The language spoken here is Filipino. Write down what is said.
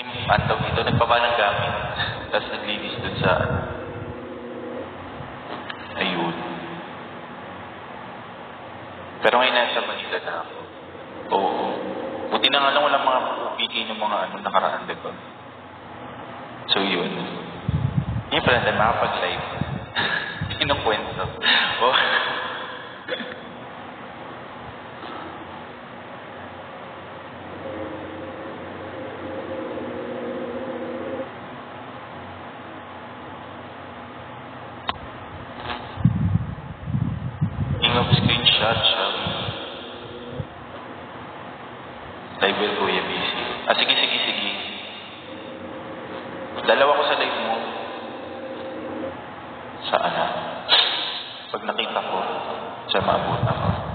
yung antaw dito, nagpaba ng gamit. Tapos naglinis dun sa ayun. Pero ngayon nasa Manila na ako. Oo. Buti na nga lang walang mga pupiki ng mga nakaraan, diba? So yun. Yung pala na makapag-live. Kinukwento. Oh. Screenshot siya. Live will Kuya busy. Sige. Dalawa ko sa live mo. Saan na? Pag nakita ko, sa maabot ako.